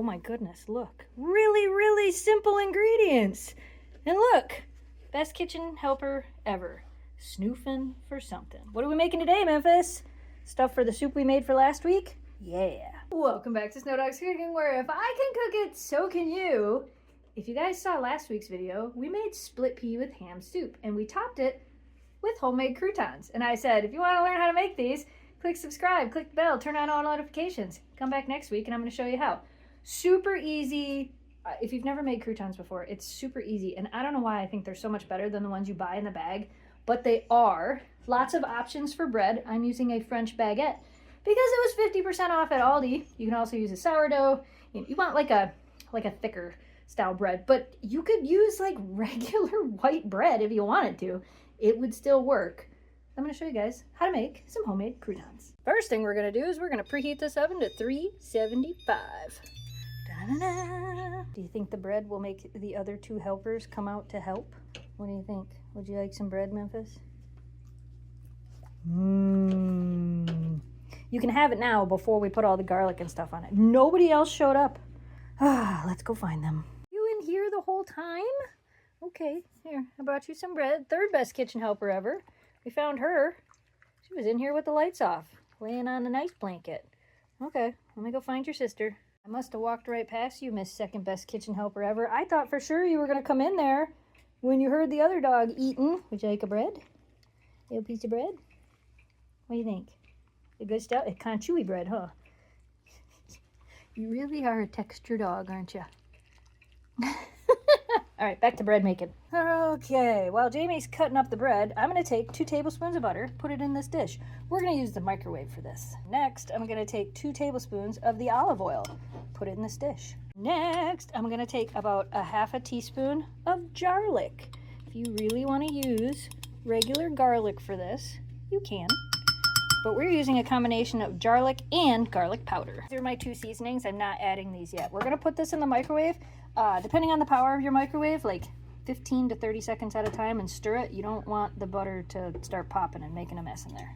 my goodness, look. Really, really simple ingredients. And look, best kitchen helper ever. Snoofing for something. What are we making today, Memphis? Stuff for the soup we made for last week? Yeah. Welcome back to Snow Dog's Cooking, where if I can cook it, so can you. If you guys saw last week's video, we made split pea with ham soup, and we topped it with homemade croutons. And I said, if you want to learn how to make these, click subscribe, click the bell, turn on all notifications. Come back next week and I'm going to show you how. Super easy. If you've never made croutons before, it's super easy. And I don't know why I think they're so much better than the ones you buy in the bag, but they are. Lots of options for bread. I'm using a French Baguette because it was 50% off at Aldi. You can also use a sourdough. You want like a thicker style bread, but you could use like regular white bread if you wanted to. It would still work. I'm going to show you guys how to make some homemade croutons. First thing we're going to do is we're going to preheat this oven to 375. Da-da-da. Do you think the bread will make the other two helpers come out to help? What do you think? Would you like some bread, Memphis? You can have it now before we put all the garlic and stuff on it. Nobody else showed up. Let's go find them. You in here the whole time? Okay, here, I brought you some bread. Third best kitchen helper ever. We found her. She was in here with the lights off, laying on a nice blanket. Okay, let me go find your sister. I must have walked right past you, Miss Second Best Kitchen Helper Ever. I thought for sure you were going to come in there when you heard the other dog eating. Would you like a bread? A little piece of bread? What do you think? The good stuff? It's kind of chewy bread, huh? You really are a texture dog, aren't you? All right, back to bread making. Okay, while Jamie's cutting up the bread, I'm going to take 2 tablespoons of butter, put it in this dish. We're going to use the microwave for this. Next, I'm going to take 2 tablespoons of the olive oil, put it in this dish. Next, I'm going to take about a half a teaspoon of garlic. If you really want to use regular garlic for this, you can. But we're using a combination of garlic and garlic powder. These are my 2 seasonings. I'm not adding these yet. We're going to put this in the microwave. Depending on the power of your microwave, like 15 to 30 seconds at a time, and stir it. You don't want the butter to start popping and making a mess in there.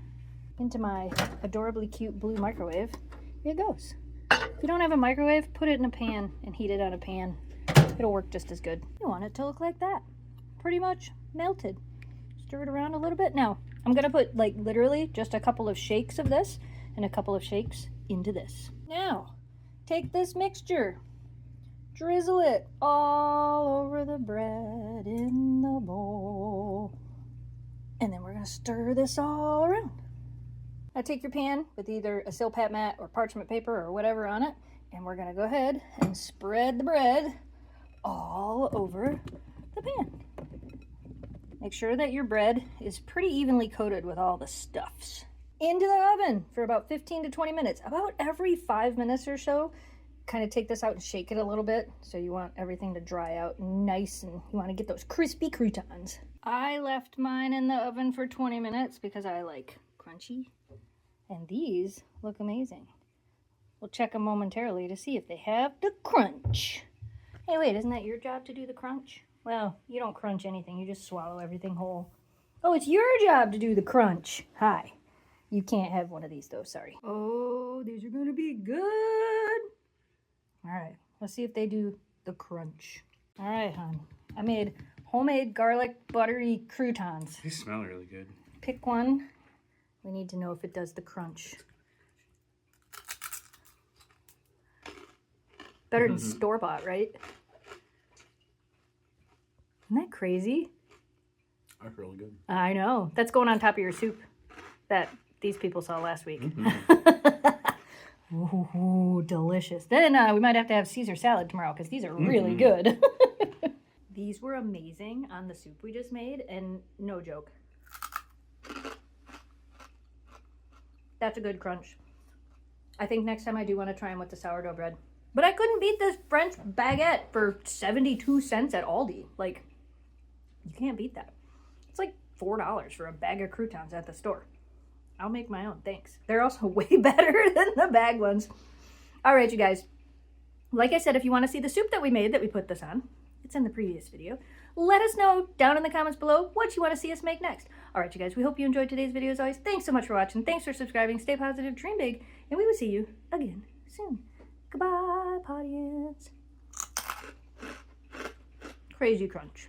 Into my adorably cute blue microwave, it goes. If you don't have a microwave, put it in a pan and heat it on a pan. It'll work just as good. You want it to look like that. Pretty much melted. Stir it around a little bit. Now, I'm going to put like literally just a couple of shakes of this and a couple of shakes into this. Now, take this mixture. Drizzle it all over the bread in the bowl. And then we're going to stir this all around. Now take your pan with either a Silpat mat or parchment paper or whatever on it. And we're going to go ahead and spread the bread all over the pan. Make sure that your bread is pretty evenly coated with all the stuffs. Into the oven for about 15 to 20 minutes. About every 5 minutes or so. Kind of take this out and shake it a little bit. So you want everything to dry out nice and you want to get those crispy croutons. I left mine in the oven for 20 minutes because I like crunchy. And these look amazing. We'll check them momentarily to see if they have the crunch. Hey, wait, isn't that your job to do the crunch? Well, you don't crunch anything. You just swallow everything whole. Oh, it's your job to do the crunch. Hi. You can't have one of these though, sorry. Oh, these are going to be good. All right, let's see if they do the crunch. All right, hon. I made homemade garlic buttery croutons. They smell really good. Pick one. We need to know if it does the crunch. Better than store-bought, right? Isn't that crazy? That's really good. I know. That's going on top of your soup that these people saw last week. Ooh, delicious. Then we might have to have Caesar salad tomorrow because these are really good. These were amazing on the soup we just made, and no joke. That's a good crunch. I think next time I do want to try them with the sourdough bread. But I couldn't beat this French Baguette for 72 cents at Aldi. Like, you can't beat that. It's like $4 for a bag of croutons at the store. I'll make my own, thanks. They're also way better than the bag ones. All right, you guys. Like I said, if you want to see the soup that we made that we put this on, it's in the previous video. Let us know down in the comments below what you want to see us make next. All right, you guys, we hope you enjoyed today's video as always. Thanks so much for watching. Thanks for subscribing. Stay positive, dream big, and we will see you again soon. Goodbye, audience. crazy crunch.